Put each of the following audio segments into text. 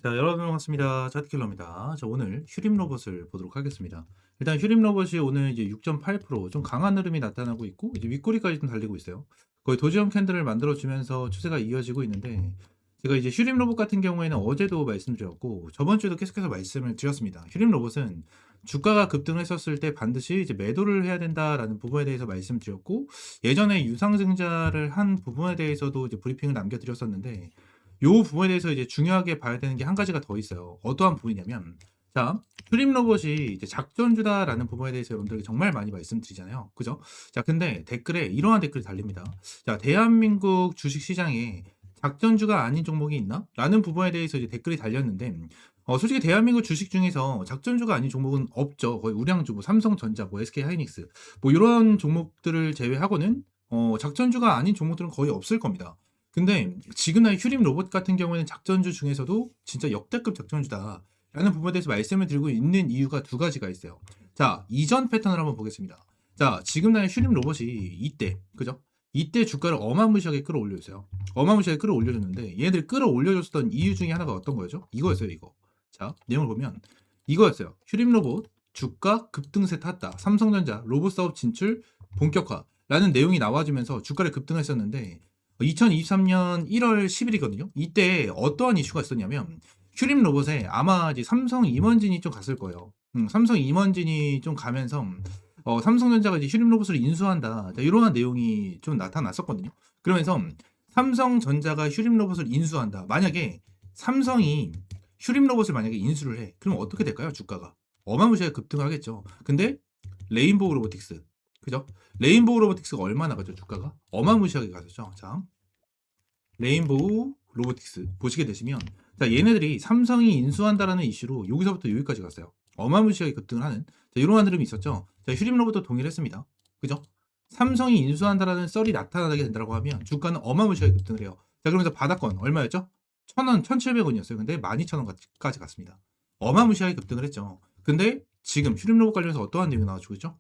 자, 여러분 반갑습니다. 차트킬러입니다. 자, 오늘 휴림 로봇을 보도록 하겠습니다. 일단 휴림 로봇이 오늘 이제 6.8%좀 강한 흐름이 나타나고 있고, 이제 윗꼬리까지 좀 달리고 있어요. 거의 도지엄 캔들을 만들어주면서 추세가 이어지고 있는데, 제가 이제 휴림 로봇 같은 경우에는 어제도 말씀드렸고, 저번 주에도 계속해서 말씀을 드렸습니다. 휴림 로봇은 주가가 급등을 했었을 때 반드시 이제 매도를 해야 된다라는 부분에 대해서 말씀드렸고, 예전에 유상증자를 한 부분에 대해서도 이제 브리핑을 남겨드렸었는데, 요 부분에 대해서 이제 중요하게 봐야 되는 게 한 가지가 더 있어요. 어떠한 부분이냐면, 자, 휴림 로봇이 이제 작전주다라는 부분에 대해서 여러분들에게 정말 많이 말씀드리잖아요. 그죠? 자, 근데 댓글에 이러한 댓글이 달립니다. 자, 대한민국 주식 시장에 작전주가 아닌 종목이 있나? 라는 부분에 대해서 이제 댓글이 달렸는데, 솔직히 대한민국 주식 중에서 작전주가 아닌 종목은 없죠. 거의 우량주, 뭐 삼성전자, 뭐 SK 하이닉스, 뭐 이런 종목들을 제외하고는 작전주가 아닌 종목들은 거의 없을 겁니다. 근데 지금 의 휴림 로봇 같은 경우에는 작전주 중에서도 진짜 역대급 작전주다 라는 부분에 대해서 말씀을 드리고 있는 이유가 두 가지가 있어요. 자, 이전 패턴을 한번 보겠습니다. 자, 지금 나의 휴림 로봇이 이때, 그죠? 이때 주가를 어마무시하게 끌어올려주세요. 어마무시하게 끌어올려줬는데 얘네들 끌어올려줬던 이유 중에 하나가 어떤 거였죠? 이거였어요, 이거. 자, 내용을 보면 이거였어요. 휴림 로봇 주가 급등세 탔다. 삼성전자 로봇 사업 진출 본격화라는 내용이 나와주면서 주가를 급등했었는데 2023년 1월 10일이거든요. 이때 어떠한 이슈가 있었냐면 휴림 로봇에 아마 이제 삼성 임원진이 좀 갔을 거예요. 삼성 임원진이 좀 가면서 삼성전자가 이제 휴림 로봇을 인수한다. 자, 이러한 내용이 좀 나타났었거든요. 그러면서 삼성전자가 휴림 로봇을 인수한다. 만약에 삼성이 휴림 로봇을 만약에 인수를 해. 그럼 어떻게 될까요? 주가가 어마무시하게 급등을 하겠죠. 근데 레인보우 로보틱스, 그죠? 레인보우 로보틱스가 얼마나 가죠? 주가가 어마무시하게 가죠. 자, 레인보우 로보틱스 보시게 되시면, 자, 얘네들이 삼성이 인수한다라는 이슈로 여기서부터 여기까지 갔어요. 어마무시하게 급등을 하는, 자, 이러한 흐름이 있었죠. 자, 휴림 로봇도 동일했습니다. 그죠? 삼성이 인수한다라는 썰이 나타나게 된다고 하면 주가는 어마무시하게 급등을 해요. 자, 그러면서 바닥권 얼마였죠? 1,000원, 1,700원이었어요. 근데 12,000원까지 갔습니다. 어마무시하게 급등을 했죠. 근데 지금 휴림 로봇 관련해서 어떠한 내용이 나와주고 있죠?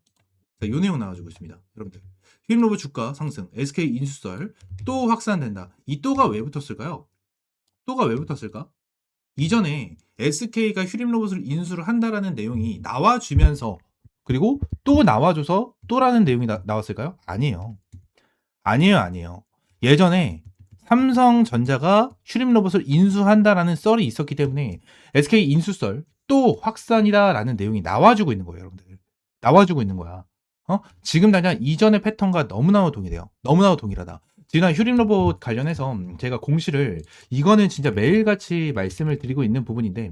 자, 요 내용 나와주고 있습니다. 여러분들. 휴림 로봇 주가 상승, SK 인수설 또 확산된다. 이 또가 왜 붙었을까요? 또가 왜 붙었을까? 이전에 SK가 휴림 로봇을 인수를 한다라는 내용이 나와주면서, 그리고 또 나와줘서 또라는 내용이 나왔을까요? 아니에요. 아니에요. 예전에 삼성전자가 휴림 로봇을 인수한다라는 썰이 있었기 때문에 SK 인수설 또 확산이다라는 내용이 나와주고 있는 거예요, 여러분들. 나와주고 있는 거야. 지금 당장 이전의 패턴과 너무나도 동일해요. 너무나도 동일하다. 지난 휴림 로봇 관련해서 제가 공시를, 이거는 진짜 매일같이 말씀을 드리고 있는 부분인데,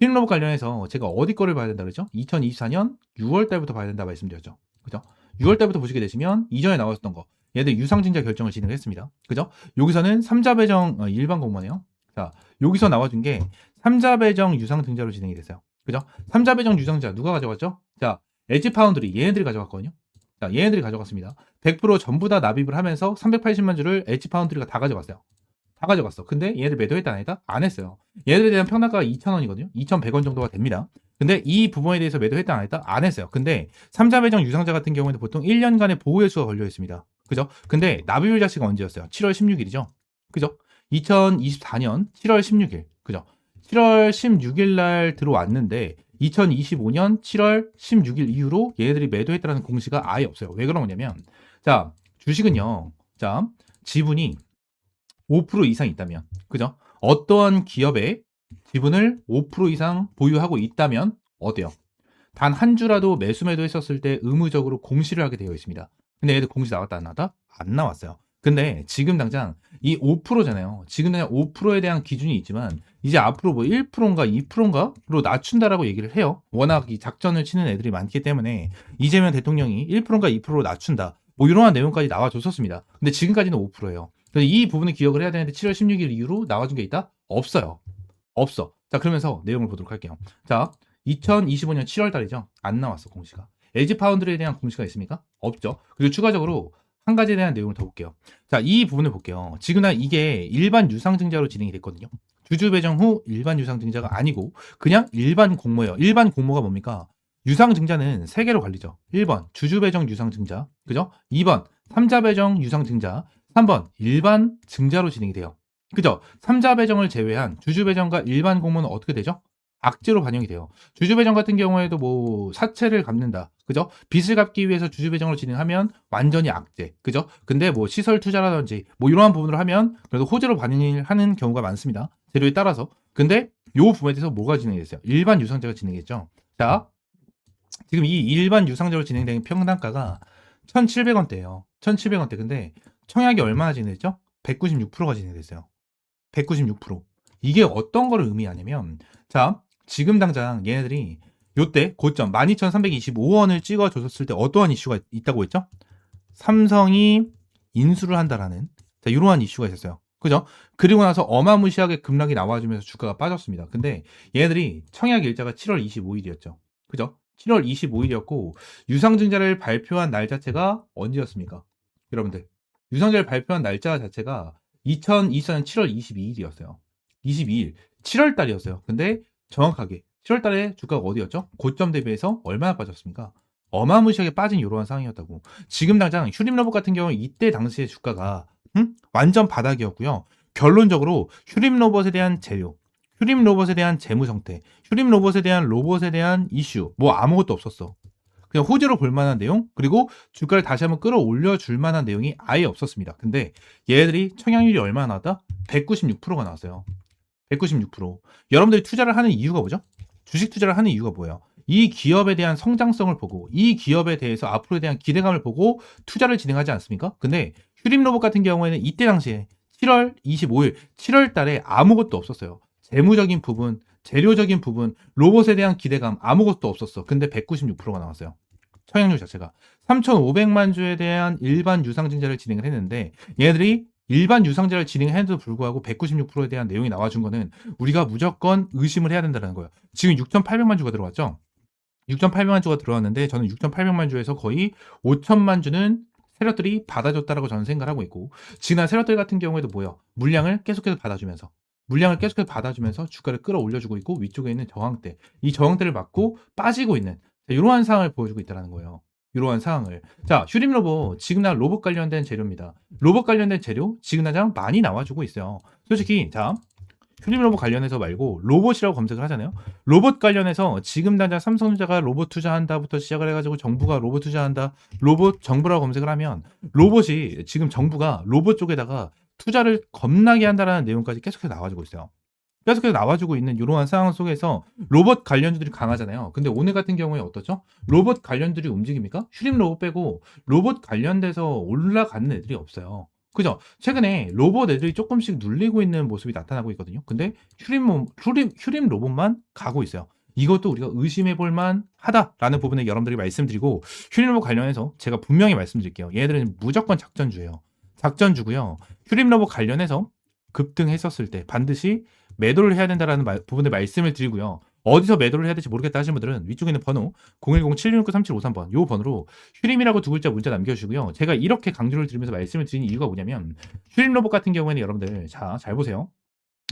휴림 로봇 관련해서 제가 어디 거를 봐야 된다 그랬죠? 2024년 6월 달부터 봐야 된다 말씀드렸죠. 그죠? 6월 달부터 보시게 되시면 이전에 나왔던 거, 얘들 유상증자 결정을 진행했습니다. 그죠? 여기서는 삼자 배정 일반 공모네요. 자, 여기서 나와준 게 삼자 배정 유상증자로 진행이 됐어요. 그죠? 삼자 배정 유상증자 누가 가져갔죠? 자, 엣지 파운드리 얘네들이 가져갔거든요. 자, 얘네들이 가져갔습니다. 100% 전부 다 납입을 하면서 380만 주를 엣지 파운드리가 다 가져갔어요. 다 가져갔어. 근데 얘네들 매도했다 안 했다? 안 했어요. 얘네들에 대한 평단가가 2,000원이거든요. 2,100원 정도가 됩니다. 근데 이 부분에 대해서 매도했다 안 했다? 안 했어요. 근데 삼자 배정 유상자 같은 경우에는 보통 1년간의 보호 일수가 걸려 있습니다. 그죠? 근데 납입일 자체가 언제였어요? 7월 16일이죠. 그죠? 2024년 7월 16일. 그죠? 7월 16일 날 들어왔는데 2025년 7월 16일 이후로 얘네들이 매도했다는 공시가 아예 없어요. 왜 그런 거냐면, 자, 주식은요. 자, 지분이 5% 이상 있다면, 그죠? 어떠한 기업의 지분을 5% 이상 보유하고 있다면 어때요? 단 한 주라도 매수 매도 했었을 때 의무적으로 공시를 하게 되어 있습니다. 근데 얘들 공시 나왔다 안 나왔다? 안 나왔어요. 근데 지금 당장 이 5%잖아요. 지금 당장 5%에 대한 기준이 있지만 이제 앞으로 뭐 1%인가 2%인가로 낮춘다라고 얘기를 해요. 워낙 이 작전을 치는 애들이 많기 때문에 이재명 대통령이 1%인가 2%로 낮춘다. 뭐 이러한 내용까지 나와줬었습니다. 근데 지금까지는 5%예요. 그래서 이 부분을 기억을 해야 되는데 7월 16일 이후로 나와준 게 있다? 없어요. 없어. 자, 그러면서 내용을 보도록 할게요. 자, 2025년 7월 달이죠. 안 나왔어, 공시가. LG 파운드리에 대한 공시가 있습니까? 없죠. 그리고 추가적으로 한 가지에 대한 내용을 더 볼게요. 자, 이 부분을 볼게요. 지금 이게 일반 유상증자로 진행이 됐거든요. 주주 배정 후 일반 유상증자가 아니고 그냥 일반 공모예요. 일반 공모가 뭡니까? 유상증자는 3개로 갈리죠. 1번 주주 배정 유상증자, 그죠? 2번 삼자 배정 유상증자, 3번 일반 증자로 진행이 돼요. 그죠? 삼자 배정을 제외한 주주 배정과 일반 공모는 어떻게 되죠? 악재로 반영이 돼요. 주주 배정 같은 경우에도 뭐 사채를 갚는다. 그죠? 빚을 갚기 위해서 주주 배정을 진행하면 완전히 악재. 그죠? 근데 뭐 시설 투자라든지 뭐 이러한 부분을 하면 그래도 호재로 반영을 하는 경우가 많습니다. 재료에 따라서. 근데 요 부분에 대해서 뭐가 진행이 됐어요? 일반 유상제가 진행했죠. 자, 지금 이 일반 유상제로 진행된 평단가가 1,700원대예요. 1,700원대. 근데 청약이 얼마나 진행했죠? 196%가 진행됐어요. 196%. 이게 어떤 거를 의미하냐면, 자, 지금 당장 얘네들이 요때 고점 12,325원을 찍어줬을 때 어떠한 이슈가 있다고 했죠? 삼성이 인수를 한다라는 자, 이러한 이슈가 있었어요. 그죠? 그리고 나서 어마무시하게 급락이 나와주면서 주가가 빠졌습니다. 근데 얘네들이 청약 일자가 7월 25일이었죠. 그죠? 7월 25일이었고 유상증자를 발표한 날 자체가 언제였습니까? 여러분들 유상증자를 발표한 날짜 자체가 2024년 7월 22일이었어요. 22일 7월 달이었어요. 근데 정확하게 7월 달에 주가가 어디였죠? 고점 대비해서 얼마나 빠졌습니까? 어마무시하게 빠진 이러한 상황이었다고. 지금 당장 휴림로봇 같은 경우 이때 당시의 주가가 완전 바닥이었고요. 결론적으로 휴림로봇에 대한 재료, 휴림로봇에 대한 재무 상태, 휴림로봇에 대한 로봇에 대한 이슈 뭐 아무것도 없었어. 그냥 호재로 볼 만한 내용 그리고 주가를 다시 한번 끌어올려 줄 만한 내용이 아예 없었습니다. 근데 얘들이 청약률이 얼마나 나왔다? 196%가 나왔어요. 196%. 여러분들이 투자를 하는 이유가 뭐죠? 주식 투자를 하는 이유가 뭐예요? 이 기업에 대한 성장성을 보고 이 기업에 대해서 앞으로에 대한 기대감을 보고 투자를 진행하지 않습니까? 근데 휴림로봇 같은 경우에는 이때 당시에 7월 25일, 7월 달에 아무것도 없었어요. 재무적인 부분, 재료적인 부분, 로봇에 대한 기대감 아무것도 없었어. 근데 196%가 나왔어요. 청약률 자체가 3,500만 주에 대한 일반 유상증자를 진행을 했는데 얘네들이 일반 유상증자를 진행했는데도 불구하고 196%에 대한 내용이 나와준 거는 우리가 무조건 의심을 해야 된다는 거예요. 지금 6,800만 주가 들어왔죠? 6,800만 주가 들어왔는데 저는 6,800만 주에서 거의 5천만 주는 세력들이 받아줬다라고 저는 생각을 하고 있고 지난 세력들 같은 경우에도 뭐예요? 물량을 계속해서 받아주면서 주가를 끌어올려주고 있고 위쪽에 있는 저항대 이 저항대를 맞고 빠지고 있는 이러한 상황을 보여주고 있다는 거예요. 이러한 상황을 자 휴림로봇 지금 나 로봇 관련된 재료입니다. 로봇 관련된 재료 지금 당장 많이 나와주고 있어요. 솔직히 자 휴림로봇 관련해서 말고 로봇이라고 검색을 하잖아요. 로봇 관련해서 지금 당장 삼성전자가 로봇 투자한다부터 시작을 해가지고 정부가 로봇 투자한다, 로봇 정부라고 검색을 하면 로봇이 지금 정부가 로봇 쪽에다가 투자를 겁나게 한다라는 내용까지 계속해서 나와주고 있어요. 계속해서 나와주고 있는 이러한 상황 속에서 로봇 관련주들이 강하잖아요. 근데 오늘 같은 경우에 어떻죠? 로봇 관련들이 움직입니까? 휴림 로봇 빼고 로봇 관련돼서 올라가는 애들이 없어요. 그죠? 최근에 로봇 애들이 조금씩 눌리고 있는 모습이 나타나고 있거든요. 근데 휴림 로봇만 가고 있어요. 이것도 우리가 의심해 볼 만하다라는 부분에 여러분들이 말씀드리고 휴림 로봇 관련해서 제가 분명히 말씀드릴게요. 얘들은 무조건 작전주예요. 작전주고요. 휴림 로봇 관련해서 급등했었을 때 반드시 매도를 해야 된다라는 부분을 말씀을 드리고요. 어디서 매도를 해야 될지 모르겠다 하시는 분들은 위쪽에 있는 번호 010-7669-3753번 요 번호로 휴림이라고 두 글자 문자 남겨주시고요. 제가 이렇게 강조를 드리면서 말씀을 드리는 이유가 뭐냐면 휴림 로봇 같은 경우에는 여러분들 자 잘 보세요.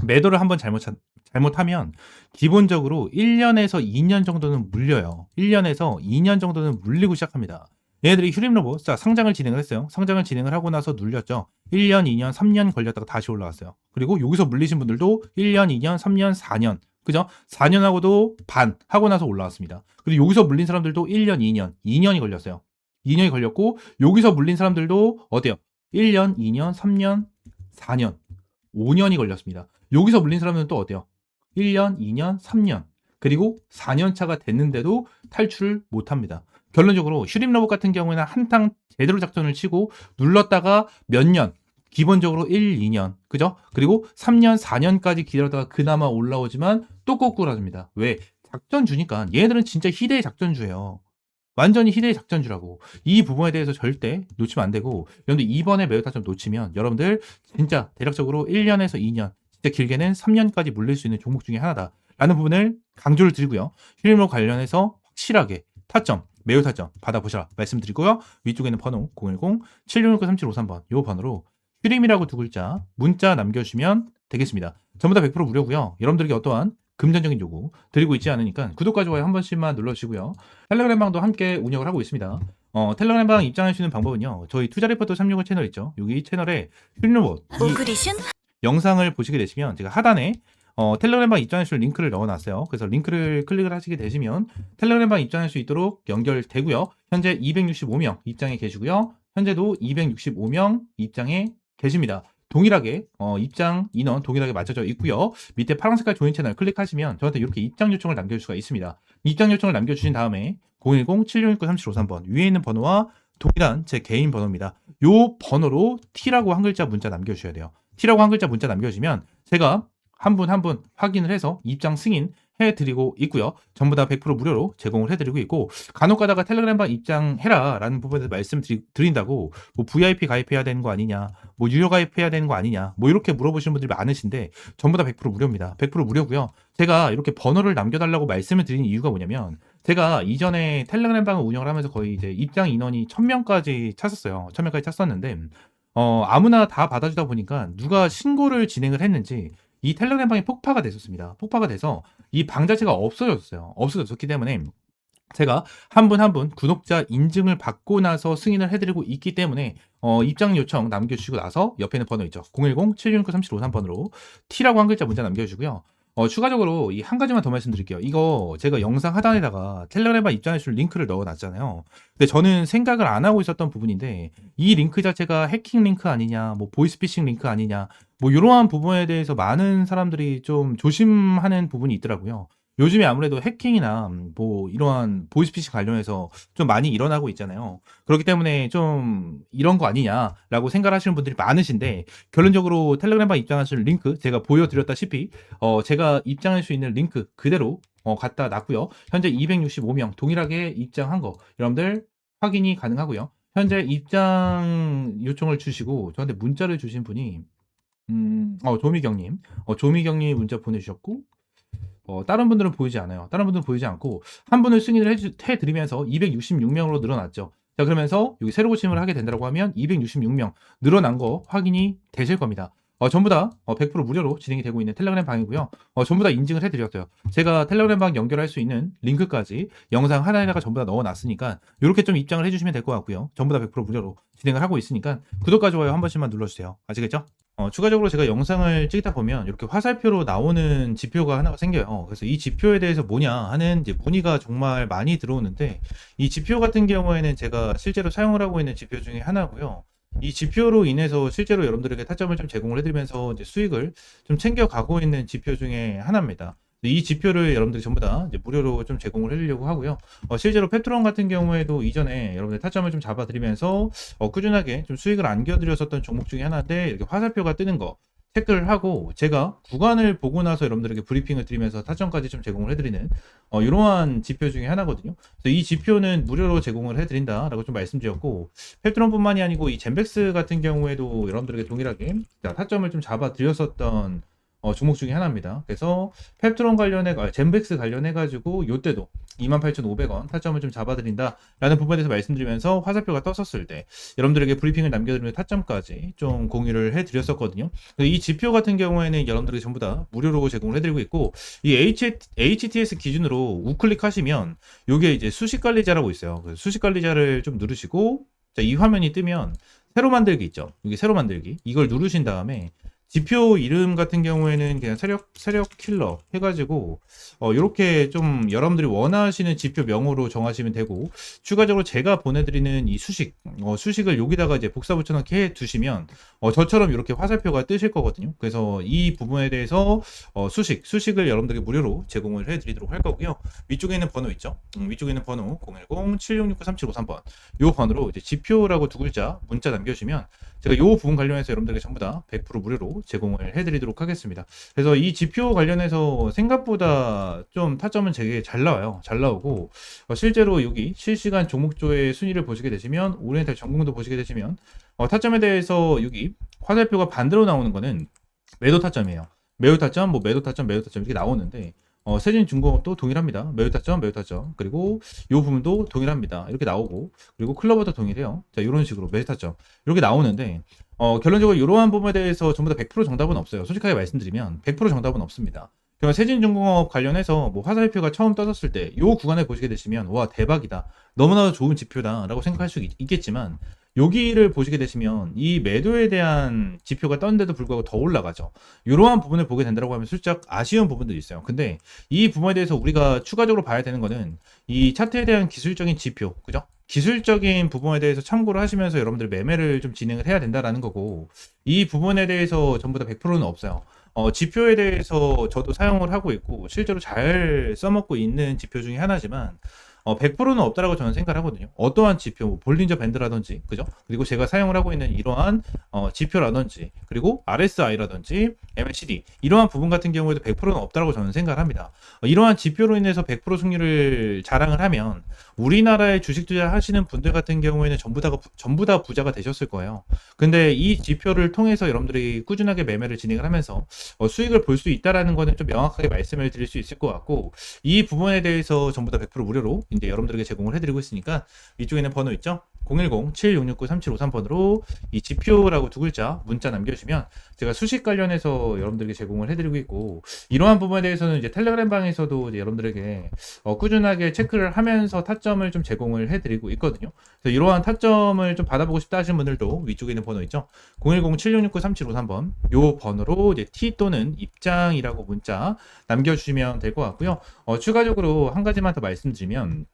매도를 한번 잘못하면 기본적으로 1년에서 2년 정도는 물려요. 1년에서 2년 정도는 물리고 시작합니다. 얘네들이 휴림로봇 자 상장을 진행을 했어요. 상장을 진행을 하고 나서 눌렸죠. 1년, 2년, 3년 걸렸다가 다시 올라갔어요. 그리고 여기서 물리신 분들도 1년, 2년, 3년, 4년 그죠? 4년하고도 반 하고 나서 올라왔습니다. 그리고 여기서 물린 사람들도 1년, 2년, 2년이 걸렸어요. 2년이 걸렸고 여기서 물린 사람들도 어때요? 1년, 2년, 3년, 4년, 5년이 걸렸습니다. 여기서 물린 사람들은 또 어때요? 1년, 2년, 3년 그리고 4년 차가 됐는데도 탈출을 못합니다. 결론적으로 휴림로봇 같은 경우에는 한탕 제대로 작전을 치고 눌렀다가 몇 년, 기본적으로 1, 2년, 그죠? 그리고 3년, 4년까지 기다렸다가 그나마 올라오지만 또 꼬꾸라집니다. 왜? 작전주니까 얘네들은 진짜 희대의 작전주예요. 완전히 희대의 작전주라고. 이 부분에 대해서 절대 놓치면 안 되고 여러분들 이번에 매우 타점 놓치면 여러분들 진짜 대략적으로 1년에서 2년, 진짜 길게는 3년까지 물릴 수 있는 종목 중에 하나다. 라는 부분을 강조를 드리고요. 휴림로 관련해서 확실하게 타점, 매우 타점 받아보시라 말씀드리고요. 위쪽에 있는 번호 010-7669-3753번 이 번호로 휴림이라고 두 글자 문자 남겨주시면 되겠습니다. 전부 다 100% 무료고요. 여러분들에게 어떠한 금전적인 요구 드리고 있지 않으니까 구독과 좋아요 한 번씩만 눌러주시고요. 텔레그램 방도 함께 운영을 하고 있습니다. 텔레그램 방 입장하시는 방법은요. 저희 투자리포터 365 채널 있죠. 여기 채널에 휴림로봇 영상을 보시게 되시면 제가 하단에 텔레그램방 입장할 수 있는 링크를 넣어놨어요. 그래서 링크를 클릭을 하시게 되시면 텔레그램방 입장할 수 있도록 연결되고요. 현재 265명 입장에 계시고요. 현재도 265명 입장에 계십니다. 동일하게 입장 인원 동일하게 맞춰져 있고요. 밑에 파란 색깔 조인 채널 클릭하시면 저한테 이렇게 입장 요청을 남겨줄 수가 있습니다. 입장 요청을 남겨주신 다음에 010-7669-3753번 위에 있는 번호와 동일한 제 개인 번호입니다. 요 번호로 T라고 한 글자 문자 남겨주셔야 돼요. T라고 한 글자 문자 남겨주시면 제가 한 분 한 분 확인을 해서 입장 승인 해드리고 있고요. 전부 다 100% 무료로 제공을 해드리고 있고, 간혹 가다가 텔레그램방 입장해라 라는 부분에서 말씀드린다고 뭐 VIP 가입해야 되는 거 아니냐, 뭐 유료 가입해야 되는 거 아니냐, 뭐 이렇게 물어보시는 분들이 많으신데 전부 다 100% 무료입니다. 100% 무료고요. 제가 이렇게 번호를 남겨달라고 말씀을 드리는 이유가 뭐냐면, 제가 이전에 텔레그램방을 운영을 하면서 거의 이제 입장 인원이 1000명까지 찼었어요. 1000명까지 찼었는데 아무나 다 받아주다 보니까 누가 신고를 진행을 했는지 이 텔레그램방이 폭파가 됐었습니다. 폭파가 돼서 이 방 자체가 없어졌어요. 없어졌기 때문에 제가 한 분 한 분 구독자 인증을 받고 나서 승인을 해드리고 있기 때문에 입장 요청 남겨주시고 나서 옆에 있는 번호 있죠. 010-7669-3753번으로 T라고 한 글자 문자 남겨주시고요. 추가적으로 이 한 가지만 더 말씀드릴게요. 이거 제가 영상 하단에다가 텔레그램방 입장할 수 있는 링크를 넣어놨잖아요. 근데 저는 생각을 안 하고 있었던 부분인데, 이 링크 자체가 해킹 링크 아니냐, 뭐 보이스피싱 링크 아니냐, 뭐 이러한 부분에 대해서 많은 사람들이 좀 조심하는 부분이 있더라고요. 요즘에 아무래도 해킹이나 뭐 이러한 보이스피싱 관련해서 좀 많이 일어나고 있잖아요. 그렇기 때문에 좀 이런 거 아니냐라고 생각하시는 분들이 많으신데, 결론적으로 텔레그램방 입장하실 링크 제가 보여드렸다시피 제가 입장할 수 있는 링크 그대로 갖다 놨고요. 현재 265명 동일하게 입장한 거 여러분들 확인이 가능하고요. 현재 입장 요청을 주시고 저한테 문자를 주신 분이 조미경님, 조미경님 문자 보내주셨고, 다른 분들은 보이지 않아요. 다른 분들은 보이지 않고 한 분을 승인을 해드리면서 266명으로 늘어났죠. 자, 그러면서 여기 새로 고침을 하게 된다고 하면 266명 늘어난 거 확인이 되실 겁니다. 전부 다 100% 무료로 진행이 되고 있는 텔레그램 방이고요. 전부 다 인증을 해드렸어요. 제가 텔레그램 방 연결할 수 있는 링크까지 영상 하나에다가 전부 다 넣어놨으니까 이렇게 좀 입장을 해주시면 될 것 같고요. 전부 다 100% 무료로 진행을 하고 있으니까 구독과 좋아요 한 번씩만 눌러주세요. 아시겠죠? 추가적으로 제가 영상을 찍다 보면 이렇게 화살표로 나오는 지표가 하나가 생겨요. 그래서 이 지표에 대해서 뭐냐 하는 이제 문의가 정말 많이 들어오는데, 이 지표 같은 경우에는 제가 실제로 사용을 하고 있는 지표 중에 하나고요. 이 지표로 인해서 실제로 여러분들에게 타점을 좀 제공을 해드리면서 이제 수익을 좀 챙겨가고 있는 지표 중에 하나입니다. 이 지표를 여러분들이 전부 다 이제 무료로 좀 제공을 해드리려고 하고요. 실제로 페트론 같은 경우에도 이전에 여러분들 타점을 좀 잡아드리면서 꾸준하게 좀 수익을 안겨드렸었던 종목 중에 하나인데, 이렇게 화살표가 뜨는 거 체크를 하고 제가 구간을 보고 나서 여러분들에게 브리핑을 드리면서 타점까지 좀 제공을 해드리는 이러한 지표 중에 하나거든요. 그래서 이 지표는 무료로 제공을 해드린다라고 좀 말씀드렸고, 페트론뿐만이 아니고 이 젠백스 같은 경우에도 여러분들에게 동일하게 타점을 좀 잡아드렸었던 종목 중에 하나입니다. 그래서 펩트론 젠백스 관련해가지고 요때도 28,500원 타점을 좀 잡아드린다라는 부분에 대해서 말씀드리면서 화살표가 떴었을 때 여러분들에게 브리핑을 남겨드리면 타점까지 좀 공유를 해드렸었거든요. 이 지표 같은 경우에는 여러분들에게 전부 다 무료로 제공을 해드리고 있고, 이 HTS 기준으로 우클릭하시면 요게 이제 수식관리자라고 있어요. 수식관리자를 좀 누르시고, 자, 이 화면이 뜨면 새로 만들기 있죠. 여기 새로 만들기, 이걸 누르신 다음에 지표 이름 같은 경우에는 그냥 세력 킬러 해가지고 이렇게 좀 여러분들이 원하시는 지표 명으로 정하시면 되고, 추가적으로 제가 보내드리는 이 수식을 여기다가 이제 복사 붙여넣기 해 두시면 저처럼 이렇게 화살표가 뜨실 거거든요. 그래서 이 부분에 대해서 수식을 여러분들에게 무료로 제공을 해드리도록 할 거고요. 위쪽에 있는 번호 있죠. 위쪽에 있는 번호 010-7669-3753번 이 번호로 이제 지표라고 두 글자 문자 남겨주시면 제가 이 부분 관련해서 여러분들에게 전부 다 100% 무료로 제공을 해드리도록 하겠습니다. 그래서 이 지표 관련해서 생각보다 좀 타점은 되게 잘 나와요. 잘 나오고 실제로 여기 실시간 종목조의 순위를 보시게 되시면, 오리엔탈 전공도 보시게 되시면 타점에 대해서 여기 화살표가 반대로 나오는 거는 매도 타점이에요. 매우 타점, 매도 타점, 매도 타점 이렇게 나오는데, 세진중공업도 동일합니다. 매우 타점, 매우 타점. 그리고 이 부분도 동일합니다. 이렇게 나오고, 그리고 클로버도 동일해요. 자, 이런 식으로 매우 타점 이렇게 나오는데, 결론적으로 이러한 부분에 대해서 전부 다 100% 정답은 없어요. 솔직하게 말씀드리면 100% 정답은 없습니다. 그러면 세진중공업 관련해서 화살표가 처음 떠졌을 때 이 구간을 보시게 되시면 와, 대박이다, 너무나도 좋은 지표다 라고 생각할 수 있겠지만, 여기를 보시게 되시면 이 매도에 대한 지표가 떴는데도 불구하고 더 올라가죠. 이러한 부분을 보게 된다고 하면 살짝 아쉬운 부분들이 있어요. 근데 이 부분에 대해서 우리가 추가적으로 봐야 되는 거는 이 차트에 대한 기술적인 지표, 그죠? 기술적인 부분에 대해서 참고를 하시면서 여러분들 매매를 좀 진행을 해야 된다라는 거고, 이 부분에 대해서 전부 다 100%는 없어요. 지표에 대해서 저도 사용을 하고 있고 실제로 잘 써먹고 있는 지표 중에 하나지만 100%는 없다라고 저는 생각을 하거든요. 어떠한 지표, 뭐 볼린저 밴드라든지, 그죠? 그리고 제가 사용을 하고 있는 이러한 지표라든지, 그리고 RSI라든지, MACD 이러한 부분 같은 경우에도 100%는 없다라고 저는 생각을 합니다. 이러한 지표로 인해서 100% 승률을 자랑을 하면 우리나라에 주식 투자하시는 분들 같은 경우에는 전부 다 부자가 되셨을 거예요. 근데 이 지표를 통해서 여러분들이 꾸준하게 매매를 진행을 하면서 수익을 볼 수 있다라는 거는 좀 명확하게 말씀을 드릴 수 있을 것 같고, 이 부분에 대해서 전부 다 100% 무료로 이제 여러분들에게 제공을 해드리고 있으니까 위쪽에 있는 번호 있죠? 010-7669-3753번으로 이 지표라고 두 글자 문자 남겨주시면 제가 수식 관련해서 여러분들에게 제공을 해드리고 있고, 이러한 부분에 대해서는 이제 텔레그램 방에서도 이제 여러분들에게 꾸준하게 체크를 하면서 타점을 좀 제공을 해드리고 있거든요. 그래서 이러한 타점을 좀 받아보고 싶다 하시는 분들도 위쪽에 있는 번호 있죠? 010-7669-3753번 요 번호로 이제 T 또는 입장이라고 문자 남겨주시면 될 것 같고요. 추가적으로 한 가지만 더 말씀드리면,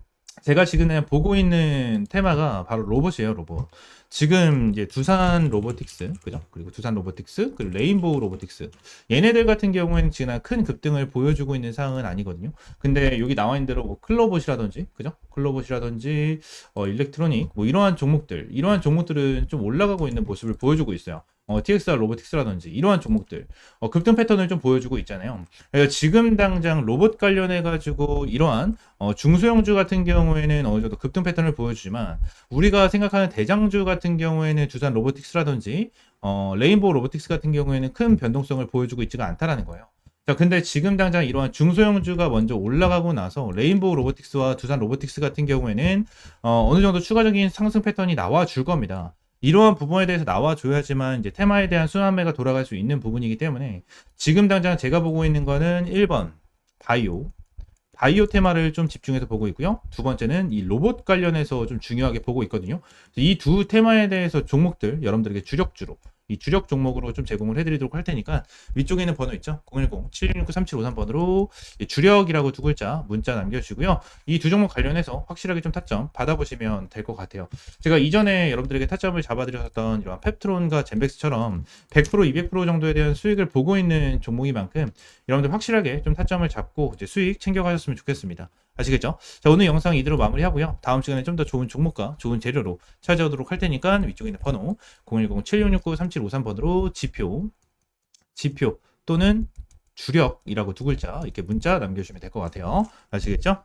제가 지금 보고 있는 테마가 바로 로봇이에요, 로봇. 지금 이제 두산 로보틱스, 그죠? 그리고 두산 로보틱스, 그리고 레인보우 로보틱스. 얘네들 같은 경우에는 지금 큰 급등을 보여주고 있는 상황은 아니거든요. 근데 여기 나와 있는 대로 뭐 클로봇이라든지, 그죠? 클로봇이라든지, 일렉트로닉, 뭐 이러한 종목들은 좀 올라가고 있는 모습을 보여주고 있어요. TXR 로보틱스라든지 이러한 종목들 급등 패턴을 좀 보여주고 있잖아요. 그래서 지금 당장 로봇 관련해 가지고 이러한 중소형주 같은 경우에는 어느 정도 급등 패턴을 보여주지만, 우리가 생각하는 대장주 같은 경우에는 두산 로보틱스라든지 레인보우 로보틱스 같은 경우에는 큰 변동성을 보여주고 있지가 않다라는 거예요. 자, 근데 지금 당장 이러한 중소형주가 먼저 올라가고 나서 레인보우 로보틱스와 두산 로보틱스 같은 경우에는 어느 정도 추가적인 상승 패턴이 나와 줄 겁니다. 이러한 부분에 대해서 나와줘야지만 이제 테마에 대한 순환매가 돌아갈 수 있는 부분이기 때문에, 지금 당장 제가 보고 있는 거는 1번 바이오 테마를 좀 집중해서 보고 있고요. 두 번째는 이 로봇 관련해서 좀 중요하게 보고 있거든요. 이 두 테마에 대해서 종목들 여러분들에게 주력주로, 이 주력 종목으로 좀 제공을 해드리도록 할 테니까 위쪽에 있는 번호 있죠? 010-7669-3753번으로 주력이라고 두 글자 문자 남겨주시고요. 이 두 종목 관련해서 확실하게 좀 타점 받아보시면 될 것 같아요. 제가 이전에 여러분들에게 타점을 잡아드렸던 이런 펩트론과 젠백스처럼 100%, 200% 정도에 대한 수익을 보고 있는 종목인 만큼 여러분들 확실하게 좀 타점을 잡고 이제 수익 챙겨가셨으면 좋겠습니다. 아시겠죠? 자, 오늘 영상 이대로 마무리하고요. 다음 시간에 좀 더 좋은 종목과 좋은 재료로 찾아오도록 할 테니까 위쪽에 있는 번호 010-7669-3753번으로 지표 또는 주력이라고 두 글자 이렇게 문자 남겨주시면 될 것 같아요. 아시겠죠?